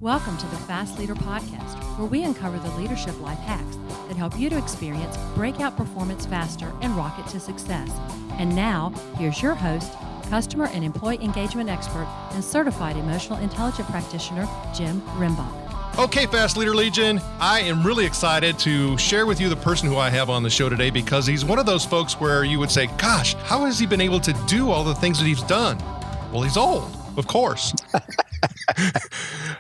Welcome to the Fast Leader Podcast, where we uncover the leadership life hacks that help you to experience breakout performance faster and rocket to success. And now, here's your host, customer and employee engagement expert and certified emotional intelligence practitioner, Jim Rimbach. Okay, Fast Leader Legion, I am really excited to share with you the person who I have on the show today because he's one of those folks where you would say, gosh, how has he been able to do all the things that he's done? Well, he's old, of course.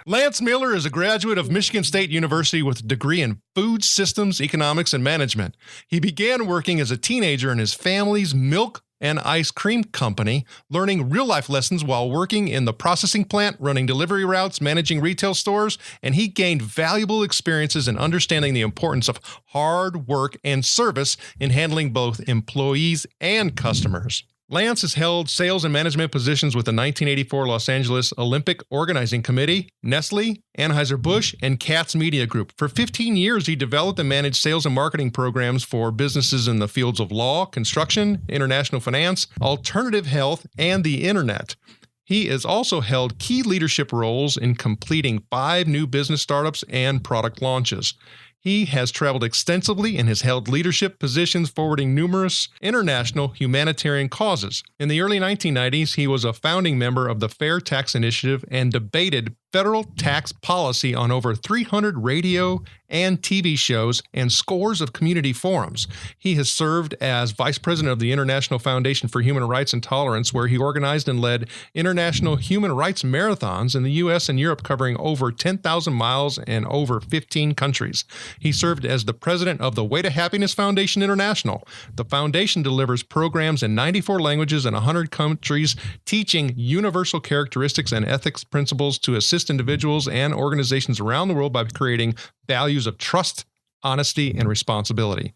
Lance Miller is a graduate of Michigan State University with a degree in food systems, economics, and management. He began working as a teenager in his family's milk and ice cream company, learning real-life lessons while working in the processing plant, running delivery routes, managing retail stores, and he gained valuable experiences in understanding the importance of hard work and service in handling both employees and customers. Lance has held sales and management positions with the 1984 Los Angeles Olympic Organizing Committee, Nestle, Anheuser-Busch, and Katz Media Group. For 15 years, he developed and managed sales and marketing programs for businesses in the fields of law, construction, international finance, alternative health, and the internet. He has also held key leadership roles in completing 5 new business startups and product launches. He has traveled extensively and has held leadership positions forwarding numerous international humanitarian causes. In the early 1990s, he was a founding member of the Fair Tax Initiative and debated federal tax policy on over 300 radio and TV shows and scores of community forums. He has served as vice president of the International Foundation for Human Rights and Tolerance, where he organized and led international human rights marathons in the U.S. and Europe, covering over 10,000 miles and over 15 countries. He served as the president of the Way to Happiness Foundation International. The foundation delivers programs in 94 languages and 100 countries, teaching universal characteristics and ethics principles to assist individuals and organizations around the world by creating values of trust, honesty, and responsibility.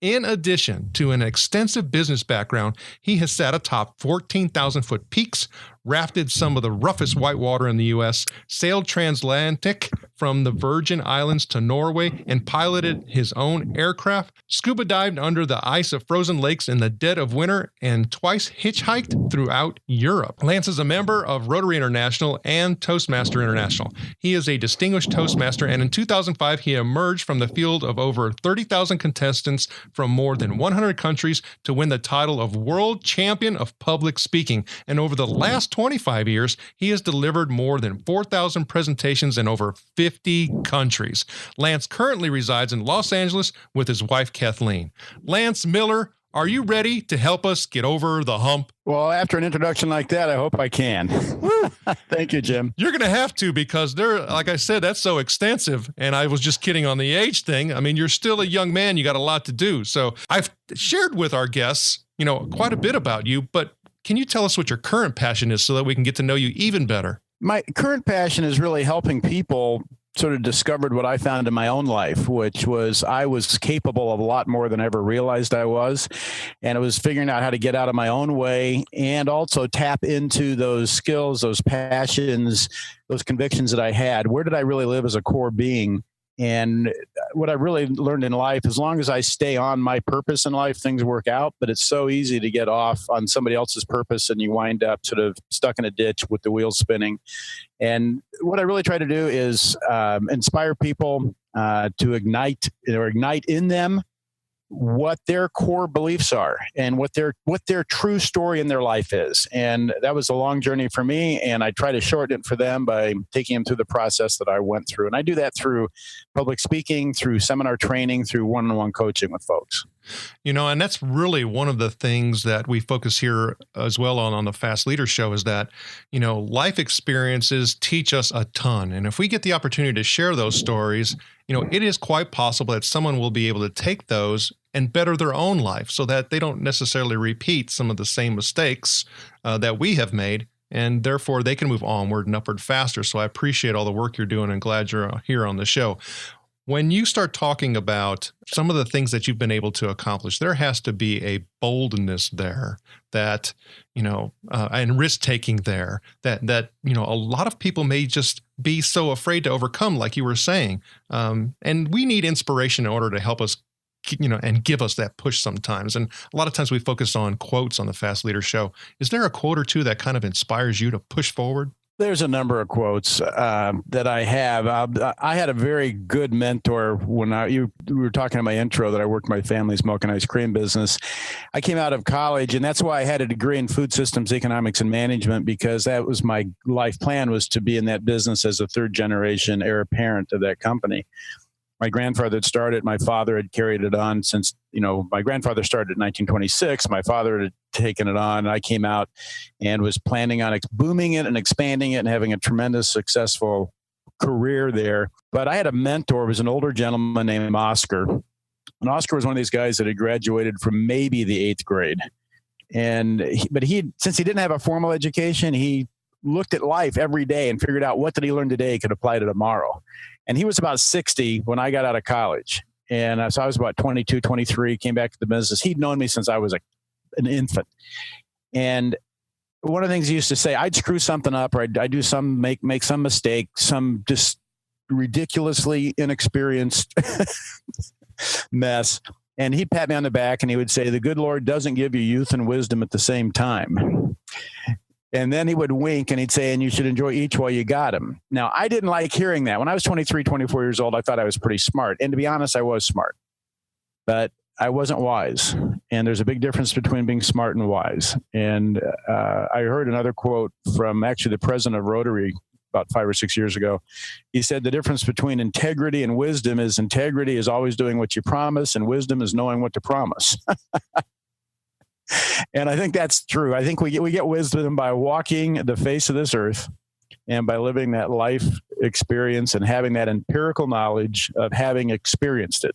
In addition to an extensive business background, he has sat atop 14,000-foot peaks, rafted some of the roughest whitewater in the U.S., sailed transatlantic from the Virgin Islands to Norway, and piloted his own aircraft, scuba dived under the ice of frozen lakes in the dead of winter, and twice hitchhiked throughout Europe. Lance is a member of Rotary International and Toastmaster International. He is a distinguished Toastmaster, and in 2005, he emerged from the field of over 30,000 contestants from more than 100 countries to win the title of World Champion of Public Speaking. And over the last 25 years, he has delivered more than 4,000 presentations in over 50 countries. Lance currently resides in Los Angeles with his wife, Kathleen. Lance Miller, are you ready to help us get over the hump? Well, after an introduction like that, I hope I can. Thank you, Jim. You're going to have to, because like I said, that's so extensive. And I was just kidding on the age thing. I mean, you're still a young man. You got a lot to do. So I've shared with our guests, quite a bit about you, but can you tell us what your current passion is so that we can get to know you even better? My current passion is really helping people sort of discovered what I found in my own life, which was I was capable of a lot more than I ever realized I was. And it was figuring out how to get out of my own way and also tap into those skills, those passions, those convictions that I had. Where did I really live as a core being? And what I really learned in life, as long as I stay on my purpose in life, things work out. But it's so easy to get off on somebody else's purpose and you wind up sort of stuck in a ditch with the wheels spinning. And what I really try to do is inspire people to ignite in them what their core beliefs are and what their true story in their life is. And that was a long journey for me. And I try to shorten it for them by taking them through the process that I went through. And I do that through public speaking, through seminar training, through one-on-one coaching with folks. And that's really one of the things that we focus here as well on the Fast Leader Show is that, life experiences teach us a ton. And if we get the opportunity to share those stories, it is quite possible that someone will be able to take those and better their own life so that they don't necessarily repeat some of the same mistakes that we have made. And therefore, they can move onward and upward faster. So I appreciate all the work you're doing and glad you're here on the show. When you start talking about some of the things that you've been able to accomplish, there has to be a boldness there that, and risk-taking there that a lot of people may just be so afraid to overcome, like you were saying. And we need inspiration in order to help us, and give us that push sometimes. And a lot of times we focus on quotes on the Fast Leader Show. Is there a quote or two that kind of inspires you to push forward? There's a number of quotes that I have. I had a very good mentor when we were talking in my intro that I worked my family's milk and ice cream business. I came out of college, and that's why I had a degree in food systems, economics, and management, because that was my life plan, was to be in that business as a third generation heir apparent of that company. My grandfather had started. My father had carried it on since, my grandfather started in 1926. My father had taken it on. And I came out and was planning on booming it and expanding it and having a tremendous successful career there. But I had a mentor, was an older gentleman named Oscar. And Oscar was one of these guys that had graduated from maybe the 8th grade. But since he didn't have a formal education, he looked at life every day and figured out what did he learn today he could apply to tomorrow. And he was about 60 when I got out of college. And so I was about 22, 23, came back to the business. He'd known me since I was an infant. And one of the things he used to say, I'd screw something up, or I'd do make some mistake, some just ridiculously inexperienced mess. And he'd pat me on the back and he would say, the good Lord doesn't give you youth and wisdom at the same time. And then he would wink and he'd say, and you should enjoy each while you got him. Now, I didn't like hearing that. When I was 23, 24 years old, I thought I was pretty smart. And to be honest, I was smart. But I wasn't wise. And there's a big difference between being smart and wise. And I heard another quote from actually the president of Rotary about 5 or 6 years ago. He said, the difference between integrity and wisdom is integrity is always doing what you promise, and wisdom is knowing what to promise. And I think that's true. I think we get wisdom by walking the face of this earth and by living that life experience and having that empirical knowledge of having experienced it.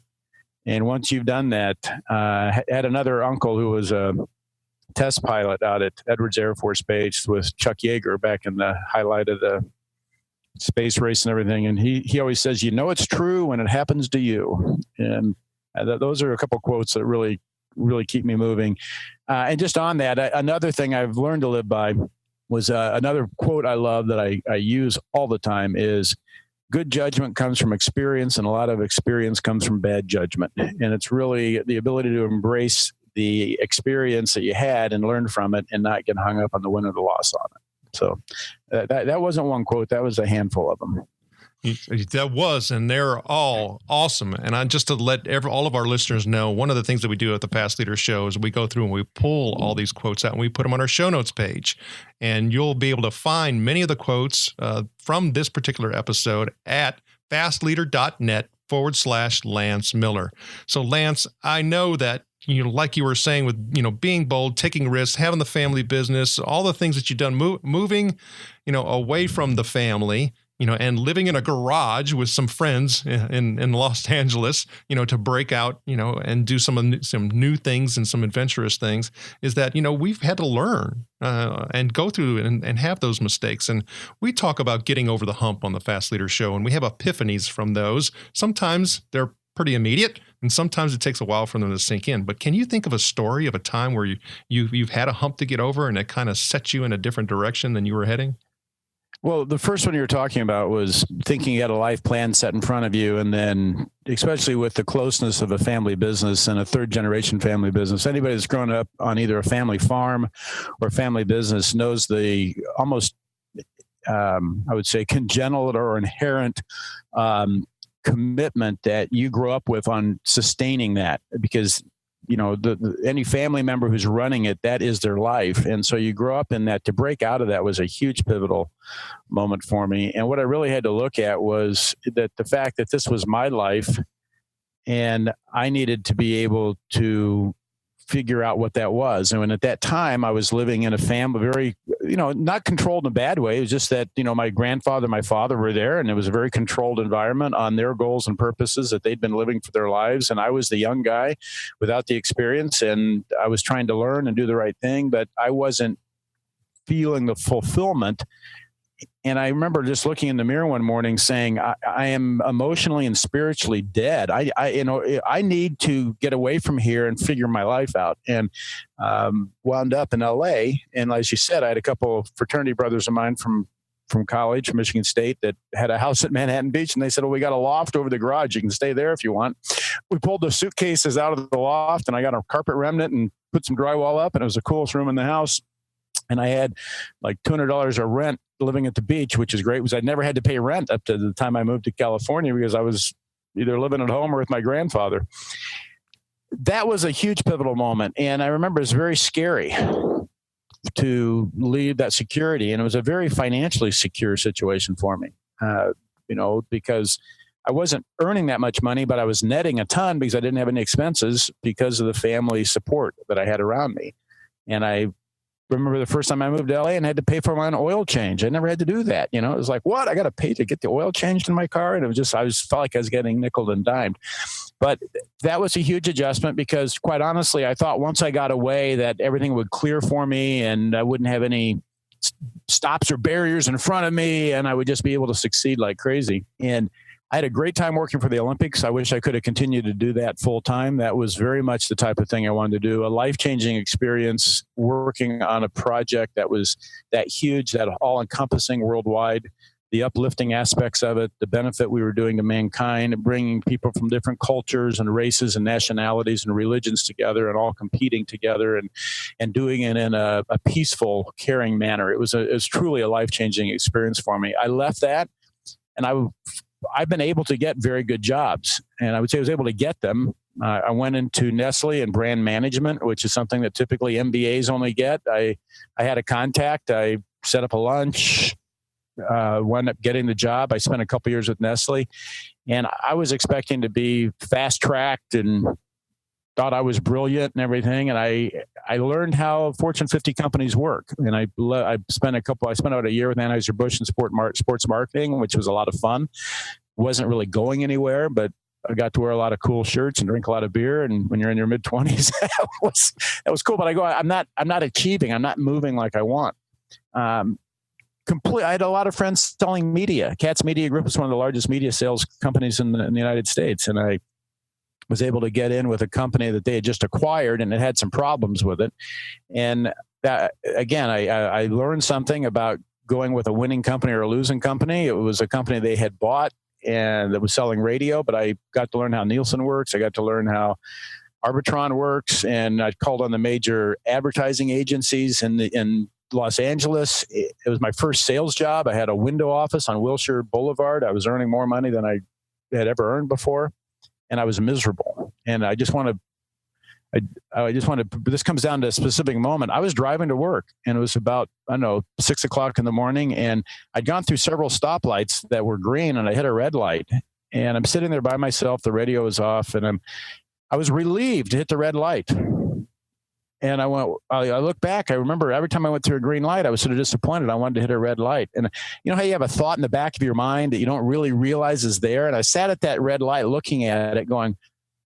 And once you've done that, I had another uncle who was a test pilot out at Edwards Air Force Base with Chuck Yeager back in the highlight of the space race and everything. And he always says, it's true when it happens to you. And those are a couple of quotes that really keep me moving. And just on that, another thing I've learned to live by was another quote I love that I use all the time is, good judgment comes from experience, and a lot of experience comes from bad judgment. And it's really the ability to embrace the experience that you had and learn from it and not get hung up on the win or the loss on it. So that wasn't one quote. That was a handful of them. That was, and they're all awesome. And just to let all of our listeners know, one of the things that we do at the Fast Leader Show is we go through and we pull all these quotes out and we put them on our show notes page. And you'll be able to find many of the quotes from this particular episode at fastleader.net/Lance Miller. So Lance, I know that, like you were saying with, being bold, taking risks, having the family business, all the things that you've done, moving, away from the family, and living in a garage with some friends in Los Angeles, to break out, and do some new things and some adventurous things, is that, we've had to learn and go through and have those mistakes. And we talk about getting over the hump on the Fast Leader Show, and we have epiphanies from those. Sometimes they're pretty immediate, and sometimes it takes a while for them to sink in. But can you think of a story of a time where you've had a hump to get over and it kind of set you in a different direction than you were heading? Well, the first one you were talking about was thinking you had a life plan set in front of you. And then especially with the closeness of a family business and a third generation family business, anybody that's grown up on either a family farm or family business knows the almost, I would say, congenital or inherent commitment that you grow up with on sustaining that, because any family member who's running it, that is their life. And so you grow up in that. To break out of that was a huge pivotal moment for me. And what I really had to look at was that the fact that this was my life and I needed to be able to figure out what that was. And at that time I was living in a family, very, not controlled in a bad way. It was just that, my grandfather, my father were there, and it was a very controlled environment on their goals and purposes that they'd been living for their lives. And I was the young guy without the experience, and I was trying to learn and do the right thing, but I wasn't feeling the fulfillment. And I remember just looking in the mirror one morning saying, I am emotionally and spiritually dead. I need to get away from here and figure my life out. And wound up in LA. And as you said, I had a couple of fraternity brothers of mine from college, from Michigan State, that had a house at Manhattan Beach. And they said, well, we got a loft over the garage. You can stay there if you want. We pulled the suitcases out of the loft, and I got a carpet remnant and put some drywall up, and it was the coolest room in the house. And I had like $200 of rent living at the beach, which is great, was I never had to pay rent up to the time I moved to California because I was either living at home or with my grandfather. That was a huge pivotal moment. And I remember it was very scary to leave that security. And it was a very financially secure situation for me, because I wasn't earning that much money, but I was netting a ton because I didn't have any expenses because of the family support that I had around me. And I remember the first time I moved to LA and had to pay for my own oil change. I never had to do that. It was like, what? I got to pay to get the oil changed in my car. And it was just, felt like I was getting nickeled and dimed. But that was a huge adjustment because quite honestly, I thought once I got away that everything would clear for me and I wouldn't have any stops or barriers in front of me. And I would just be able to succeed like crazy. And I had a great time working for the Olympics. I wish I could have continued to do that full time. That was very much the type of thing I wanted to do. A life-changing experience working on a project that was that huge, that all-encompassing worldwide, the uplifting aspects of it, the benefit we were doing to mankind, bringing people from different cultures and races and nationalities and religions together and all competing together and doing it in a peaceful, caring manner. It was truly a life-changing experience for me. I left that and I've been able to get very good jobs, and I would say I was able to get them. I went into Nestle and brand management, which is something that typically MBAs only get. I had a contact. I set up a lunch, wound up getting the job. I spent a couple years with Nestle, and I was expecting to be fast-tracked and thought I was brilliant and everything. And I learned how Fortune 50 companies work. And I spent about a year with Anheuser-Busch in sports marketing, which was a lot of fun. Wasn't really going anywhere, but I got to wear a lot of cool shirts and drink a lot of beer. And when you're in your mid-20s, that was cool. But I'm not achieving. I'm not moving like I want. I had a lot of friends selling media. Katz Media Group is one of the largest media sales companies in the United States. And I was able to get in with a company that they had just acquired and it had some problems with it. And that, again, I learned something about going with a winning company or a losing company. It was a company they had bought and that was selling radio, but I got to learn how Nielsen works. I got to learn how Arbitron works. And I called on the major advertising agencies in Los Angeles. It was my first sales job. I had a window office on Wilshire Boulevard. I was earning more money than I had ever earned before. And I was miserable. And I just want to, this comes down to a specific moment. I was driving to work and it was about, 6 o'clock in the morning. And I'd gone through several stoplights that were green and I hit a red light. And I'm sitting there by myself. The radio was off and I was relieved to hit the red light. And I look back, I remember every time I went through a green light, I was sort of disappointed. I wanted to hit a red light. And you know how you have a thought in the back of your mind that you don't really realize is there? And I sat at that red light looking at it going,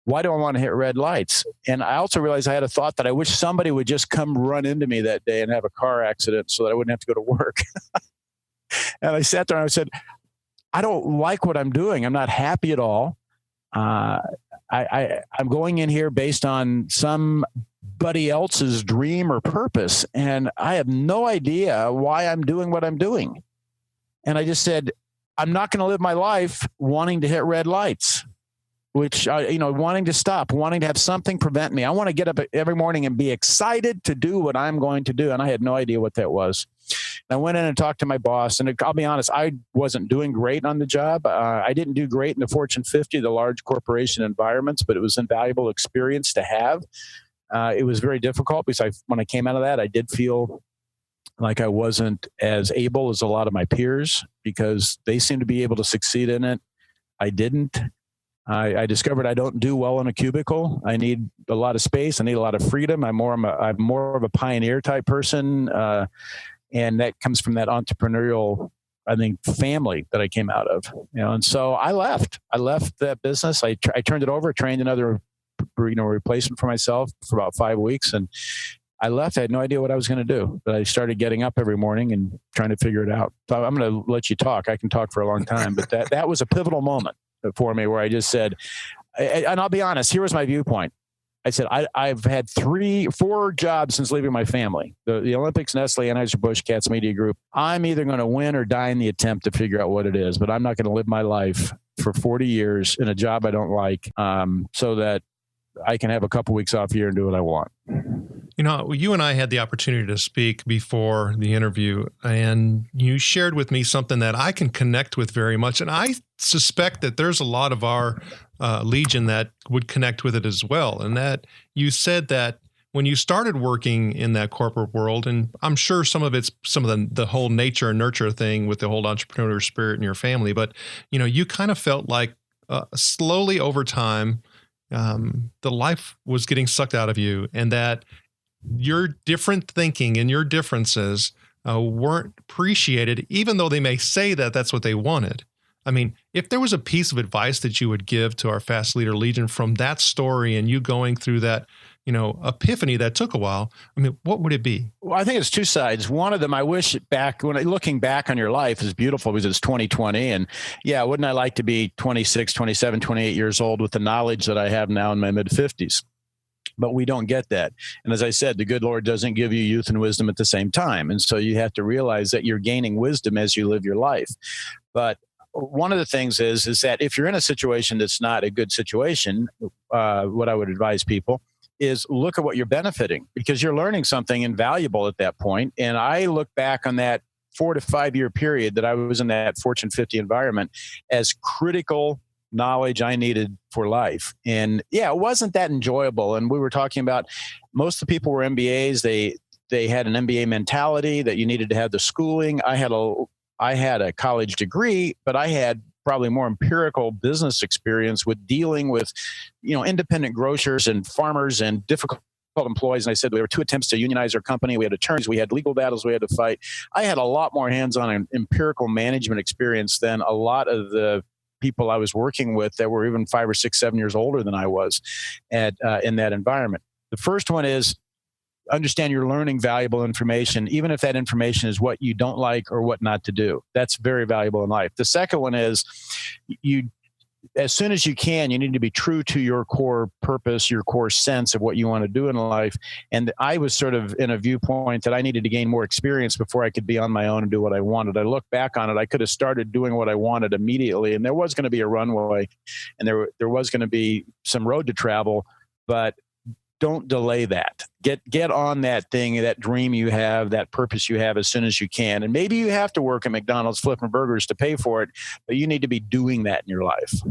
why do I want to hit red lights? And I also realized I had a thought that I wish somebody would just come run into me that day and have a car accident so that I wouldn't have to go to work. And I sat there and I said, I don't like what I'm doing. I'm not happy at all. I'm going in here based on somebody else's dream or purpose. And I have no idea why I'm doing what I'm doing. And I just said, I'm not going to live my life wanting to hit red lights, which, wanting to stop, wanting to have something prevent me. I want to get up every morning and be excited to do what I'm going to do. And I had no idea what that was. And I went in and talked to my boss. And I'll be honest, I wasn't doing great on the job. I didn't do great in the Fortune 50, the large corporation environments, but it was invaluable experience to have. It was very difficult because when I came out of that, I did feel like I wasn't as able as a lot of my peers because they seemed to be able to succeed in it. I didn't. I discovered I don't do well in a cubicle. I need a lot of space. I need a lot of freedom. I'm more of a pioneer type person. And that comes from that entrepreneurial, I think, family that I came out of. And so I left that business. I turned it over, trained another replacement for myself for about 5 weeks. And I left. I had no idea what I was going to do, but I started getting up every morning and trying to figure it out. So I'm going to let you talk. I can talk for a long time, but that was a pivotal moment for me where I just said, and I'll be honest, here was my viewpoint. I said, I've had 4 jobs since leaving my family, the Olympics, Nestle, Anheuser-Busch, Katz Media Group. I'm either going to win or die in the attempt to figure out what it is, but I'm not going to live my life for 40 years in a job I don't like, so that I can have a couple weeks off a year and do what I want. You know, you and I had the opportunity to speak before the interview, and you shared with me something that I can connect with very much. And I suspect that there's a lot of our Legion that would connect with it as well. And that you said that when you started working in that corporate world, and I'm sure some of it's some of the whole nature and nurture thing with the whole entrepreneur spirit in your family, but, you know, you kind of felt like slowly over time, the life was getting sucked out of you, and that your different thinking and your differences weren't appreciated, even though they may say that that's what they wanted. I mean, if there was a piece of advice that you would give to our Fast Leader Legion from that story and you going through that, you know, epiphany that took a while, I mean, what would it be? Well, I think it's two sides. One of them, I wish looking back on your life is beautiful because it's 2020. And yeah, wouldn't I like to be 26, 27, 28 years old with the knowledge that I have now in my mid 50s? But we don't get that. And as I said, the good Lord doesn't give you youth and wisdom at the same time. And so you have to realize that you're gaining wisdom as you live your life. But one of the things is that if you're in a situation that's not a good situation, what I would advise people is look at what you're benefiting, because you're learning something invaluable at that point. And I look back on that 4 to 5 year period that I was in that Fortune 50 environment as critical knowledge I needed for life. And yeah, it wasn't that enjoyable. And we were talking about most of the people were MBAs. They had an MBA mentality that you needed to have the schooling. I had a college degree, but I had probably more empirical business experience with dealing with, you know, independent grocers and farmers and difficult employees. And I said, there were 2 attempts to unionize our company. We had attorneys, we had legal battles we had to fight. I had a lot more hands-on and empirical management experience than a lot of the people I was working with that were even 5 or 6, 7 years older than I was in that environment. The first one is understand you're learning valuable information, even if that information is what you don't like or what not to do. That's very valuable in life. The second one is as soon as you can, you need to be true to your core purpose, your core sense of what you want to do in life. And I was sort of in a viewpoint that I needed to gain more experience before I could be on my own and do what I wanted. I look back on it, I could have started doing what I wanted immediately. And there was going to be a runway and there was going to be some road to travel, but don't delay that. Get on that thing, that dream you have, that purpose you have as soon as you can. And maybe you have to work at McDonald's flipping burgers to pay for it, but you need to be doing that in your life.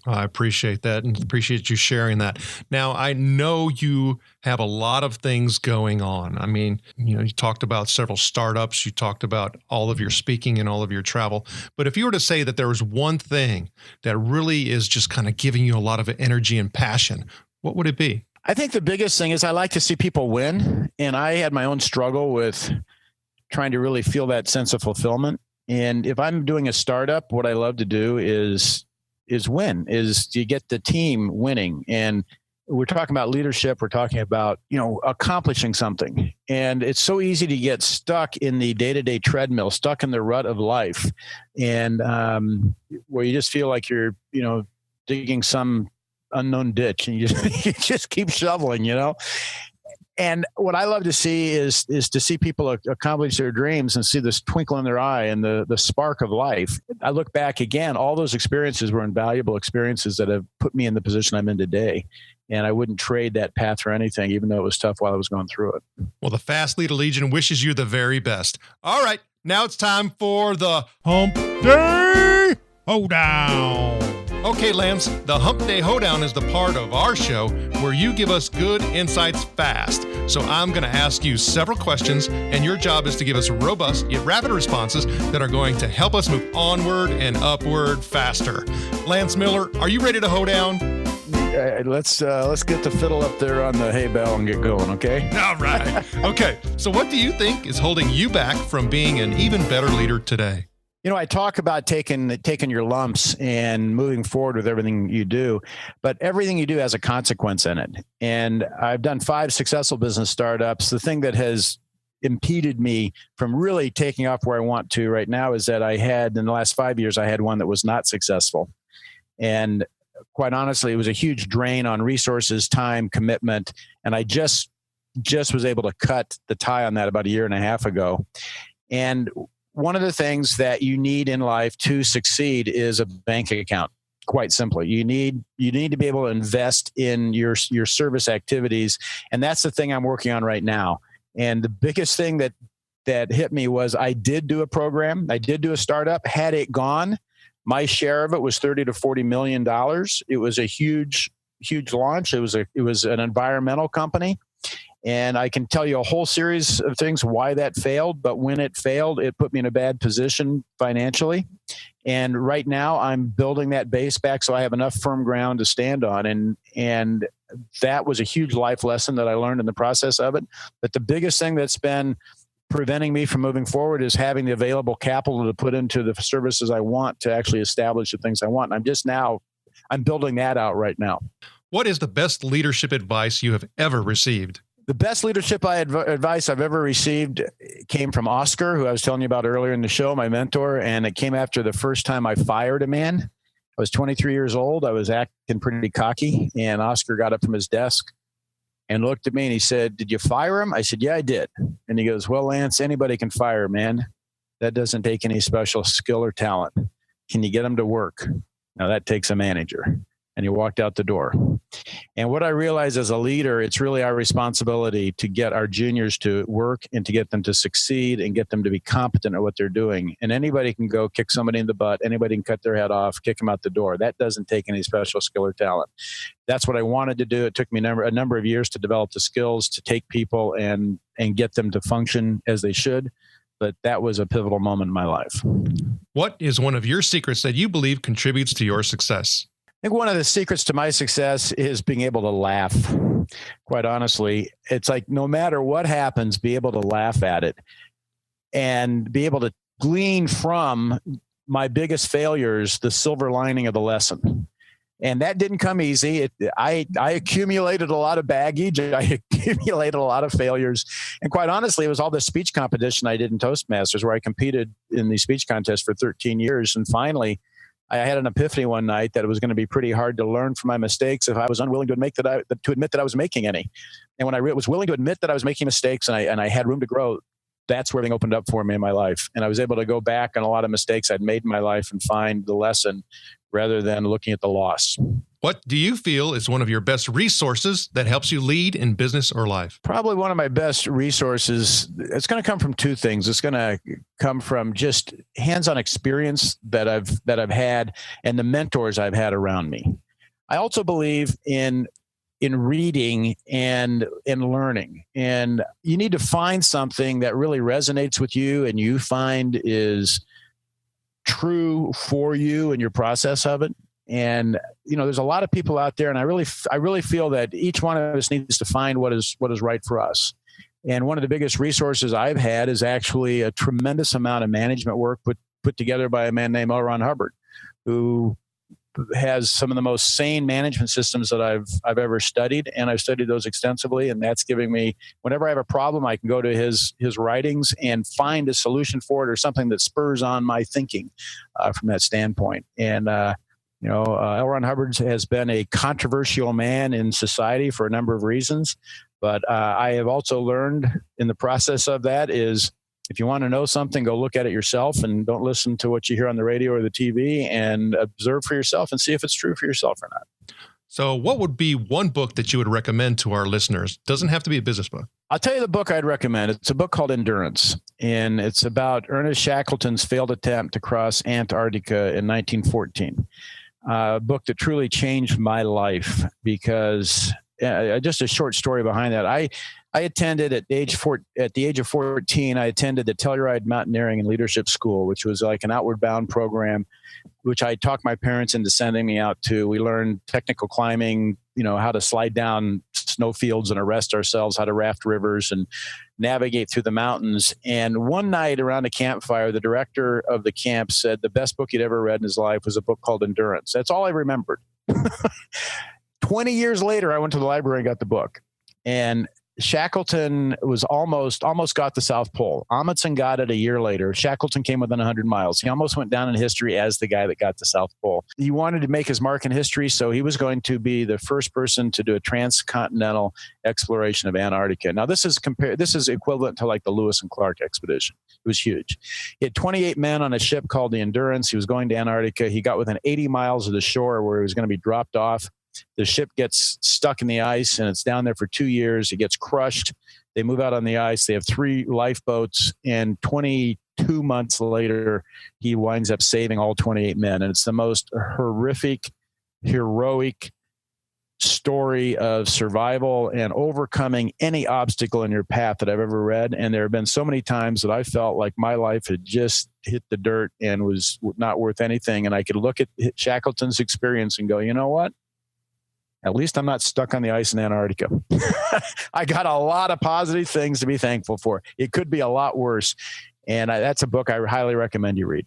I appreciate that and appreciate you sharing that. Now, I know you have a lot of things going on. I mean, you know, you talked about several startups, you talked about all of your speaking and all of your travel. But if you were to say that there was one thing that really is just kind of giving you a lot of energy and passion, what would it be? I think the biggest thing is I like to see people win. And I had my own struggle with trying to really feel that sense of fulfillment. And if I'm doing a startup, what I love to do is win, is you get the team winning. And we're talking about leadership. We're talking about, you know, accomplishing something. And it's so easy to get stuck in the day-to-day treadmill, stuck in the rut of life. And where you just feel like you're, you know, digging some unknown ditch and you just keep shoveling, you know? And what I love to see is to see people accomplish their dreams and see this twinkle in their eye and the spark of life. I look back again, all those experiences were invaluable experiences that have put me in the position I'm in today. And I wouldn't trade that path for anything, even though it was tough while I was going through it. Well, the Fast Leader Legion wishes you the very best. All right, now it's time for the Hump Day Hoedown. Okay, Lance, the Hump Day Hoedown is the part of our show where you give us good insights fast. So I'm going to ask you several questions, and your job is to give us robust yet rapid responses that are going to help us move onward and upward faster. Lance Miller, are you ready to hoedown? Let's get the fiddle up there on the hay bell and get going, okay? All right. Okay, so what do you think is holding you back from being an even better leader today? You know, I talk about taking your lumps and moving forward with everything you do, but everything you do has a consequence in it. And I've done 5 successful business startups. The thing that has impeded me from really taking off where I want to right now is that in the last 5 years, I had one that was not successful. And quite honestly, it was a huge drain on resources, time, commitment. And I just was able to cut the tie on that about 1.5 years ago. And one of the things that you need in life to succeed is a bank account. Quite simply, you need to be able to invest in your service activities, and that's the thing I'm working on right now. And the biggest thing that hit me was I did do a program, I did do a startup. Had it gone, my share of it was $30 to $40 million. It was a huge launch. It was an environmental company. And I can tell you a whole series of things why that failed. But when it failed, it put me in a bad position financially. And right now I'm building that base back so I have enough firm ground to stand on. And that was a huge life lesson that I learned in the process of it. But the biggest thing that's been preventing me from moving forward is having the available capital to put into the services I want to actually establish the things I want. And I'm building that out right now. What is the best leadership advice you have ever received? The best leadership advice I've ever received came from Oscar, who I was telling you about earlier in the show, my mentor, and it came after the first time I fired a man. I was 23 years old. I was acting pretty cocky, and Oscar got up from his desk and looked at me and he said, "Did you fire him?" I said, "Yeah, I did." And he goes, "Well, Lance, anybody can fire a man. That doesn't take any special skill or talent. Can you get him to work? Now that takes a manager." And he walked out the door. And what I realized as a leader, it's really our responsibility to get our juniors to work and to get them to succeed and get them to be competent at what they're doing. And anybody can go kick somebody in the butt. Anybody can cut their head off, kick them out the door. That doesn't take any special skill or talent. That's what I wanted to do. It took me a number of years to develop the skills to take people and get them to function as they should. But that was a pivotal moment in my life. What is one of your secrets that you believe contributes to your success? I think one of the secrets to my success is being able to laugh. Quite honestly, it's like no matter what happens, be able to laugh at it and be able to glean from my biggest failures the silver lining of the lesson. And that didn't come easy. I accumulated a lot of baggage. I accumulated a lot of failures. And quite honestly, it was all the speech competition I did in Toastmasters, where I competed in the speech contest for 13 years. And finally, I had an epiphany one night that it was going to be pretty hard to learn from my mistakes if I was unwilling to admit that I was making any. And when I was willing to admit that I was making mistakes and I had room to grow, that's where everything opened up for me in my life. And I was able to go back on a lot of mistakes I'd made in my life and find the lesson rather than looking at the loss. What do you feel is one of your best resources that helps you lead in business or life? Probably one of my best resources, it's going to come from two things. It's going to come from just hands-on experience that I've had and the mentors I've had around me. I also believe in reading and in learning. And you need to find something that really resonates with you and you find is true for you and your process of it. And, there's a lot of people out there, and I really feel that each one of us needs to find what is right for us. And one of the biggest resources I've had is actually a tremendous amount of management work put together by a man named L. Ron Hubbard, who has some of the most sane management systems that I've ever studied, and I've studied those extensively. And that's giving me, whenever I have a problem, I can go to his writings and find a solution for it or something that spurs on my thinking from that standpoint. And L. Ron Hubbard has been a controversial man in society for a number of reasons, but I have also learned in the process of that is if you want to know something, go look at it yourself and don't listen to what you hear on the radio or the TV, and observe for yourself and see if it's true for yourself or not. So what would be one book that you would recommend to our listeners? Doesn't have to be a business book. I'll tell you the book I'd recommend. It's a book called Endurance, and it's about Ernest Shackleton's failed attempt to cross Antarctica in 1914. A book that truly changed my life because just a short story behind that. I attended at the age of 14, I attended the Telluride Mountaineering and Leadership School, which was like an outward bound program, which I talked my parents into sending me out to. We learned technical climbing, how to slide down snowfields and arrest ourselves, how to raft rivers and navigate through the mountains. And one night around a campfire, the director of the camp said the best book he'd ever read in his life was a book called Endurance. That's all I remembered. 20 years later, I went to the library and got the book. And Shackleton was almost got the South Pole. Amundsen got it a year later. Shackleton came within 100 miles. He almost went down in history as the guy that got the South Pole. He wanted to make his mark in history, so he was going to be the first person to do a transcontinental exploration of Antarctica. Now, this is equivalent to like the Lewis and Clark expedition. It was huge. He had 28 men on a ship called the Endurance. He was going to Antarctica. He got within 80 miles of the shore where he was going to be dropped off. The ship gets stuck in the ice, and it's down there for 2 years. It gets crushed. They move out on the ice. They have 3 lifeboats, and 22 months later, he winds up saving all 28 men. And it's the most horrific, heroic story of survival and overcoming any obstacle in your path that I've ever read. And there have been so many times that I felt like my life had just hit the dirt and was not worth anything. And I could look at Shackleton's experience and go, you know what? At least I'm not stuck on the ice in Antarctica. I got a lot of positive things to be thankful for. It could be a lot worse. And that's a book I highly recommend you read.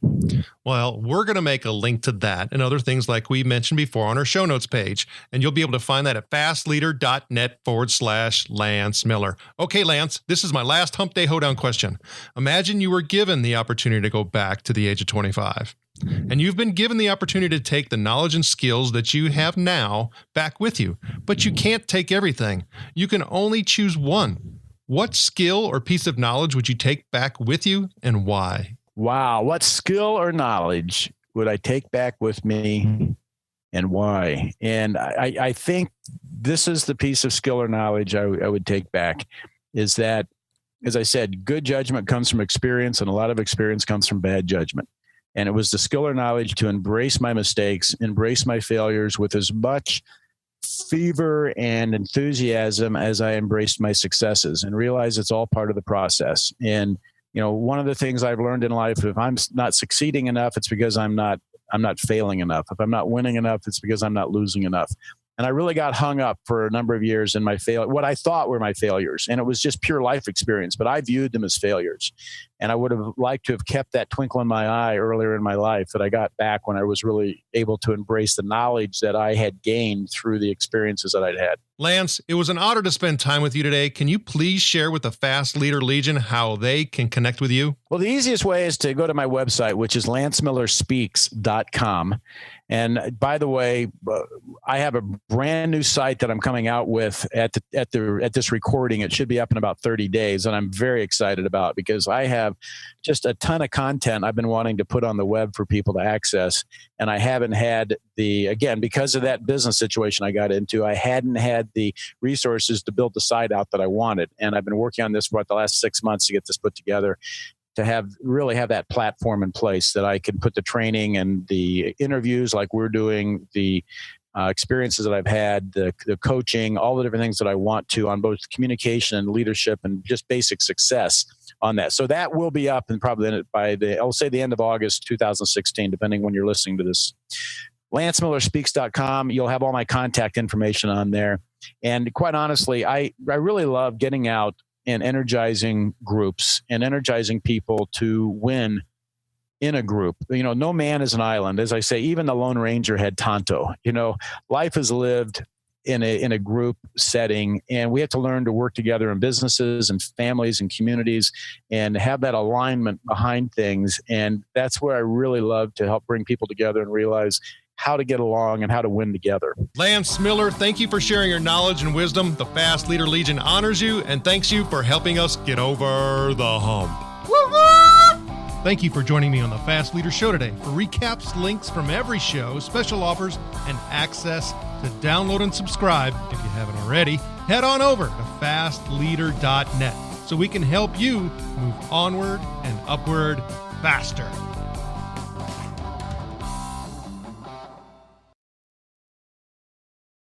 Well, we're going to make a link to that and other things like we mentioned before on our show notes page. And you'll be able to find that at fastleader.net/Lance Miller. Okay, Lance, this is my last Hump Day Hoedown question. Imagine you were given the opportunity to go back to the age of 25. And you've been given the opportunity to take the knowledge and skills that you have now back with you. But you can't take everything. You can only choose one. What skill or piece of knowledge would you take back with you and why? Wow. What skill or knowledge would I take back with me and why? And I think this is the piece of skill or knowledge I would take back is that, as I said, good judgment comes from experience, and a lot of experience comes from bad judgment. And it was the skill or knowledge to embrace my mistakes, embrace my failures with as much fever and enthusiasm as I embraced my successes, and realize it's all part of the process. And, you know, one of the things I've learned in life, if I'm not succeeding enough, it's because I'm not failing enough. If I'm not winning enough, it's because I'm not losing enough. And I really got hung up for a number of years in what I thought were my failures. And it was just pure life experience, but I viewed them as failures. And I would have liked to have kept that twinkle in my eye earlier in my life that I got back when I was really able to embrace the knowledge that I had gained through the experiences that I'd had. Lance, it was an honor to spend time with you today. Can you please share with the Fast Leader Legion how they can connect with you? Well, the easiest way is to go to my website, which is lancemillerspeaks.com. And by the way, I have a brand new site that I'm coming out with at this recording. It should be up in about 30 days, and I'm very excited about because I have just a ton of content I've been wanting to put on the web for people to access, and I haven't had because of that business situation I got into, I hadn't had the resources to build the site out that I wanted, and I've been working on this for the last 6 months to get this put together, to really have that platform in place that I can put the training and the interviews like we're doing, the experiences that I've had, the coaching, all the different things that I want to on both communication and leadership and just basic success on that. So that will be up and probably by I'll say the end of August 2016, depending when you're listening to this. lancemillerspeaks.com. You'll have all my contact information on there. And quite honestly, I really love getting out and energizing groups and energizing people to win in a group. You know, no man is an island. As I say, even the Lone Ranger had Tonto. You know, life is lived in a group setting, and we have to learn to work together in businesses and families and communities and have that alignment behind things. And that's where I really love to help bring people together and realize how to get along and how to win together. Lance Miller, thank you for sharing your knowledge and wisdom. The Fast Leader Legion honors you and thanks you for helping us get over the hump. Woo-hoo! Thank you for joining me on the Fast Leader Show today. For recaps, links from every show, special offers, and access to download and subscribe, if you haven't already, head on over to fastleader.net so we can help you move onward and upward faster.